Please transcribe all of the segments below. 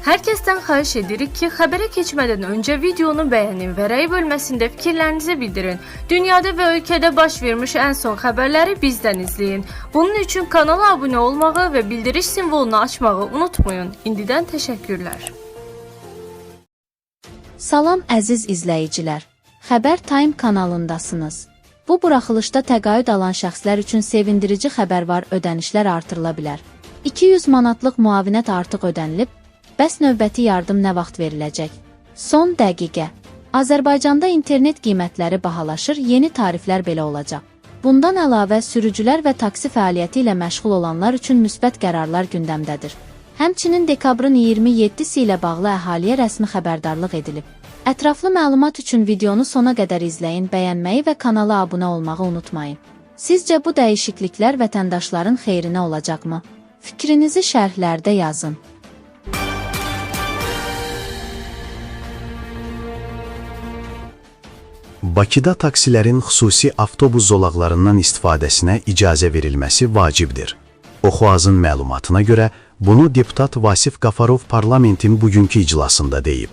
Hər kəsdən xahiş edirik ki, xəbərə keçmədən öncə videonu bəyənin və rəy bölməsində fikirlərinizi bildirin. Dünyada və ölkədə baş vermiş ən son xəbərləri bizdən izləyin. Bunun üçün kanala abunə olmağı və bildiriş simvolunu açmağı unutmayın. İndidən təşəkkürlər. Salam əziz izləyicilər. Xəbər Time kanalındasınız. Bu buraxılışda təqaüd alan şəxslər üçün sevindirici xəbər var, ödənişlər artırıla bilər. 200 manatlıq müavinət artıq ödənilib. Bəs növbəti yardım nə vaxt veriləcək? Son dəqiqə. Azərbaycanda internet qiymətləri bahalaşır, yeni tariflər belə olacaq. Bundan əlavə, sürücülər və taksi fəaliyyəti ilə məşğul olanlar üçün müsbət qərarlar gündəmdədir. Həmçinin dekabrın 27-si ilə bağlı əhaliyə rəsmi xəbərdarlıq edilib. Ətraflı məlumat üçün videonu sona qədər izləyin, bəyənməyi və kanala abunə olmağı unutmayın. Sizcə bu dəyişikliklər vətəndaşların xeyrinə olacaqmı? Fikrinizi şərhlərdə yazın. Bakıda taksilərin xüsusi avtobus zolaqlarından istifadəsinə icazə verilməsi vacibdir. Oxuazın məlumatına görə, bunu deputat Vasif Qafarov parlamentin bugünkü iclasında deyib.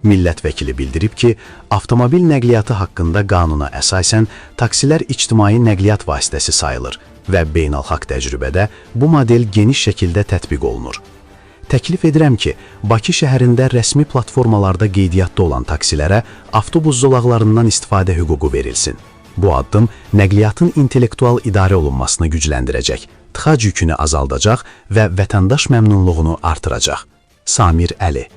Millət vəkili bildirib ki, avtomobil nəqliyyatı haqqında qanuna əsasən taksilər ictimai nəqliyyat vasitəsi sayılır və beynəlxalq təcrübədə bu model geniş şəkildə tətbiq olunur. Təklif edirəm ki, Bakı şəhərində rəsmi platformalarda qeydiyyatda olan taksilərə avtobus zolaqlarından istifadə hüququ verilsin. Bu addım nəqliyyatın intellektual idarə olunmasını gücləndirəcək, tıxac yükünü azaldacaq və vətəndaş məmnunluğunu artıracaq. Samir Əli.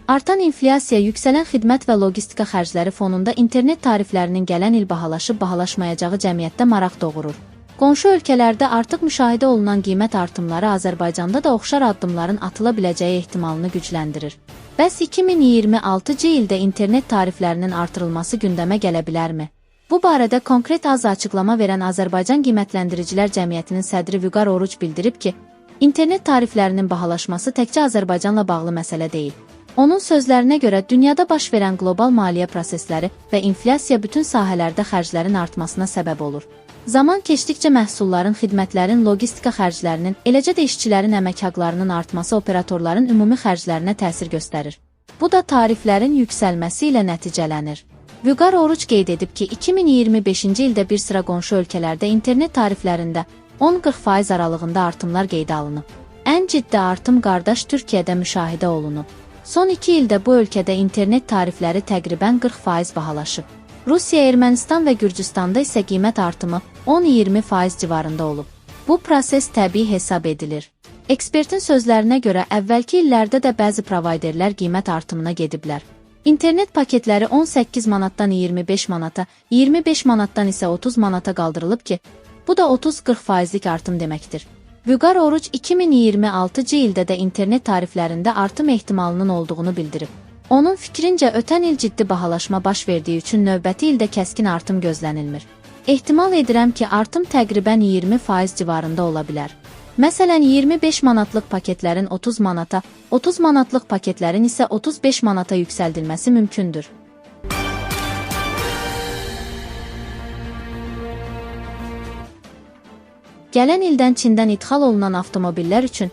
Artan inflyasiya, yüksələn xidmət və logistika xərcləri fonunda internet tariflərinin gələn il bahalaşıb-bahalaşmayacağı cəmiyyətdə maraq doğurur. Qonşu ölkələrdə artıq müşahidə olunan qiymət artımları Azərbaycanda da oxşar addımların atıla biləcəyi ehtimalını gücləndirir. Bəs 2026-cı ildə internet tariflərinin artırılması gündəmə gələ bilərmi? Bu barədə konkret açıqlama verən Azərbaycan Qiymətləndiricilər Cəmiyyətinin sədri Vüqar Oruc bildirib ki, internet tariflərinin bahalaşması təkcə Azərbaycanla bağlı məsələ deyil. Onun sözlərinə görə dünyada baş verən qlobal maliyyə prosesləri və inflyasiya bütün sahələrdə xərclərin artmasına səbəb olur. Zaman keçdikcə məhsulların, xidmətlərin, logistika xərclərinin, eləcə də işçilərin əmək haqlarının artması operatorların ümumi xərclərinə təsir göstərir. Bu da tariflərin yüksəlməsi ilə nəticələnir. Vüqar Oruc qeyd edib ki, 2025-ci ildə bir sıra qonşu ölkələrdə internet tariflərində 10-40% aralığında artımlar qeydə alınıb. Ən ciddi artım qardaş Türkiyədə müşahidə olunub. Son 2 ildə bu ölkədə internet tarifləri təqribən 40% bahalaşıb. Rusiya, Ermənistan və Gürcüstanda isə qiymət artımı 10-20% civarında olub. Bu proses təbii hesab edilir. Ekspertin sözlərinə görə əvvəlki illərdə də bəzi provayderlər qiymət artımına gediblər. İnternet paketləri 18 manatdan 25 manata, 25 manatdan isə 30 manata qaldırılıb ki, bu da 30-40%lik artım deməkdir. Vüqar Oruc 2026-cı ildə də internet tariflərində artım ehtimalının olduğunu bildirib. Onun fikrincə, ötən il ciddi bahalaşma baş verdiyi üçün növbəti ildə kəskin artım gözlənilmir. Ehtimal edirəm ki, artım təqribən 20% civarında ola bilər. Məsələn, 25 manatlıq paketlərin 30 manata, 30 manatlıq paketlərin isə 35 manata yüksəldilməsi mümkündür. Gələn ildən Çindən idxal olunan avtomobillər üçün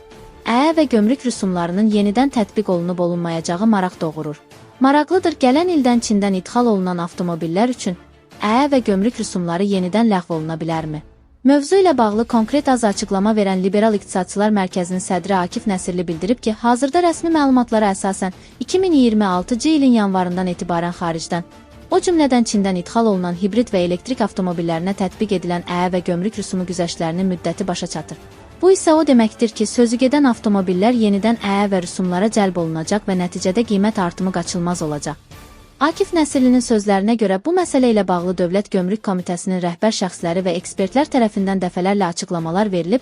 ƏƏ və gömrük rüsumlarının yenidən tətbiq olunub-olunmayacağı maraq doğurur. Maraqlıdır, gələn ildən Çindən idxal olunan avtomobillər üçün ƏƏ və gömrük rüsumları yenidən ləğv oluna bilərmi? Mövzu ilə bağlı konkret açıqlama verən Liberal İqtisadçılar Mərkəzinin sədri Akif Nəsirli bildirib ki, hazırda rəsmi məlumatlara əsasən 2026-cı ilin yanvarından etibarən xaricdən, o cümlədən Çindən idxal olunan hibrid və elektrik avtomobillərinə tətbiq edilən ƏƏ və gömrük rüsumu güzəştlərinin müddəti başa çatır. Bu isə o deməkdir ki, sözügedən avtomobillər yenidən ƏƏ və rüsumlara cəlb olunacaq və nəticədə qiymət artımı qaçılmaz olacaq. Akif Nəsirlinin sözlərinə görə bu məsələ ilə bağlı Dövlət Gömrük Komitəsinin rəhbər şəxsləri və ekspertlər tərəfindən dəfələrlə açıqlamalar verilib,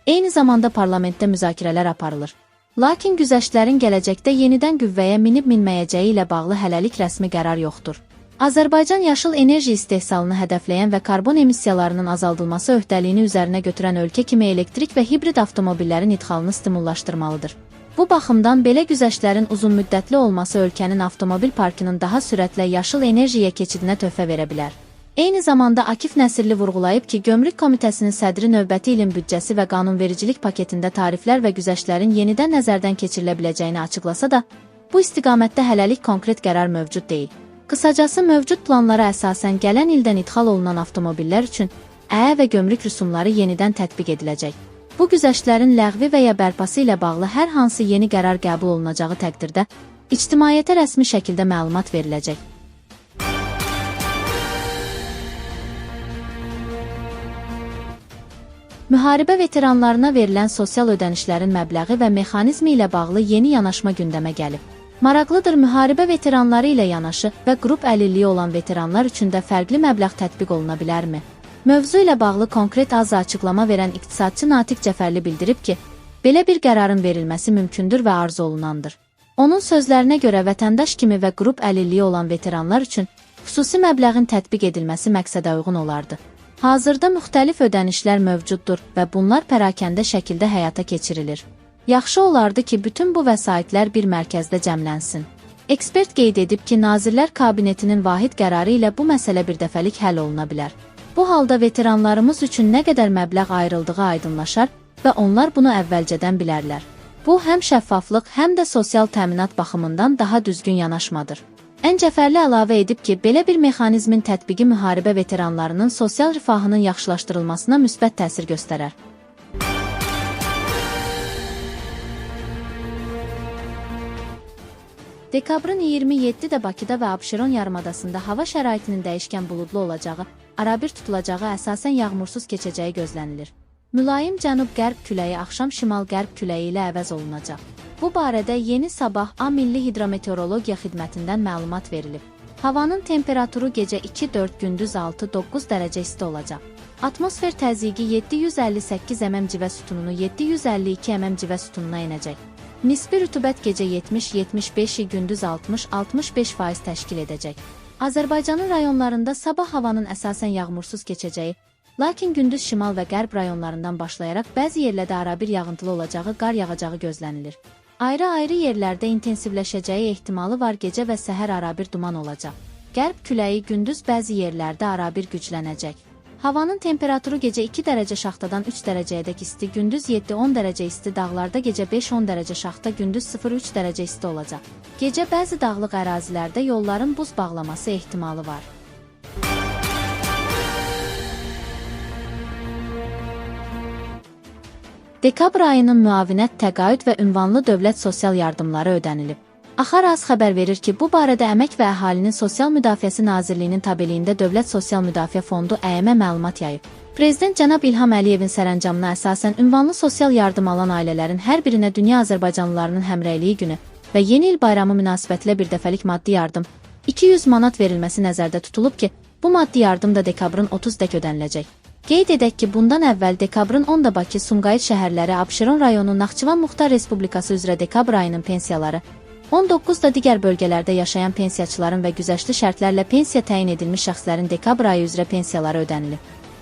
eyni zamanda parlamentdə müzakirələr aparılır. Lakin güzəştlərin gələcəkdə yenidən qüvvəyə minib-minməyəcəyi ilə bağlı hələlik rəsmi qərar yoxdur. Azərbaycan yaşıl enerji istehsalını hədəfləyən və karbon emissiyalarının azaldılması öhdəliyini üzərinə götürən ölkə kimi elektrik və hibrid avtomobillərin idxalını stimullaşdırmalıdır. Bu baxımdan belə güzəştlərin uzunmüddətli olması ölkənin avtomobil parkının daha sürətlə yaşıl enerjiyə keçidinə töhfə verə bilər. Eyni zamanda Akif Nəsirli vurğulayıb ki, Gömrük Komitəsinin sədri növbəti ilin büdcəsi və qanunvericilik paketində tariflər və güzəştlərin yenidən nəzərdən keçirilə biləcəyini açıqlasa da, bu istiqamətdə hələlik konkret qərar mövcud deyil. Qısacası mövcud planlara əsasən gələn ildən idxal olunan avtomobillər üçün ƏE və gömrük rüsumları yenidən tətbiq ediləcək. Bu güzəştlərin ləğvi və ya bərpası ilə bağlı hər hansı yeni qərar qəbul olunacağı təqdirdə ictimaiyyətə rəsmi şəkildə məlumat veriləcək. Müharibə veteranlarına verilən sosial ödənişlərin məbləği və mexanizmi ilə bağlı yeni yanaşma gündəmə gəlib. Maraqlıdır, müharibə veteranları ilə yanaşı və qrup əlilliyi olan veteranlar üçün də fərqli məbləğ tətbiq oluna bilərmi? Mövzu ilə bağlı konkret açıqlama verən iqtisadçı Natiq Cəfərli bildirib ki, belə bir qərarın verilməsi mümkündür və arzu olunandır. Onun sözlərinə görə vətəndaş kimi və qrup əlilliyi olan veteranlar üçün xüsusi məbləğin tətbiq edilməsi məqsədə uyğun olardı. Hazırda müxtəlif ödənişlər mövcuddur və bunlar pərakəndə şəkildə həyata keçirilir. Yaxşı olardı ki, bütün bu vəsaitlər bir mərkəzdə cəmlənsin. Ekspert qeyd edib ki, Nazirlər Kabinetinin vahid qərarı ilə bu məsələ birdəfəlik həll oluna bilər. Bu halda veteranlarımız üçün nə qədər məbləğ ayrıldığı aydınlaşar və onlar bunu əvvəlcədən bilərlər. Bu, həm şəffaflıq, həm də sosial təminat baxımından daha düzgün yanaşmadır. Cəfərli əlavə edib ki, belə bir mexanizmin tətbiqi müharibə veteranlarının sosial rifahının yaxşılaşdırılmasına müsbət təsir göstərər. Dekabrın 27-də Bakıda və Abşeron yarımadasında hava şəraitinin dəyişkən buludlu olacağı, arabir tutulacağı, əsasən yağmursuz keçəcəyi gözlənilir. Mülayim cənub-qərb küləyi axşam şimal-qərb küləyi ilə əvəz olunacaq. Bu barədə Yeni Sabah A Milli Hidrometeorologiya Xidmətindən məlumat verilib. Havanın temperaturu gecə 2-4, gündüz 6-9 dərəcə isti olacaq. Atmosfer təzyiqi 758 mm civə sütununu 752 mm civə sütununa enəcək. Nisbi rütubət gecə 70-75, gündüz 60-65% təşkil edəcək. Azərbaycanın rayonlarında sabah havanın əsasən yağmursuz keçəcəyi, lakin gündüz şimal və qərb rayonlarından başlayaraq bəzi yerlərdə arabir yağıntılı olacağı, qar yağacağı gözlənilir. Ayrı-ayrı yerlərdə intensivləşəcəyi ehtimalı var, gecə və səhər arabir duman olacaq. Qərb küləyi gündüz bəzi yerlərdə arabir güclənəcək. Havanın temperaturu gecə 2 dərəcə şaxtadan 3 dərəcəyədək isti, gündüz 7-10 dərəcə isti, dağlarda gecə 5-10 dərəcə şaxta, gündüz 0-3 dərəcə isti olacaq. Gecə bəzi dağlıq ərazilərdə yolların buz bağlaması ehtimalı var. Dekabr ayının müavinət, təqaüd və ünvanlı dövlət sosial yardımları ödənilib. Axar-az xəbər verir ki, bu barədə Əmək və Əhalinin Sosial Müdafiəsi Nazirliyinin tabeliyində Dövlət Sosial Müdafiə Fondu ƏYM məlumat yayıb. Prezident cənab İlham Əliyevin sərəncamına əsasən ünvanlı sosial yardım alan ailələrin hər birinə dünya azərbaycanlılarının həmrəyliyi günü və yeni il bayramı münasibətilə birdəfəlik maddi yardım 200 manat verilməsi nəzərdə tutulub ki, bu maddi yardım da dekabrın 30-dək ödəniləcək. Qeyd edək ki, bundan əvvəl dekabrın 10-da Bakı, Sumqayıt şəhərləri, Abşeron rayonu, Naxçıvan Muxtar Respublikası üzrə dekabr ayının pensiyaları, 19-da digər bölgələrdə yaşayan pensiyaçıların və güzəştli şərtlərlə pensiya təyin edilmiş şəxslərin dekabr ayı üzrə pensiyaları ödənilib.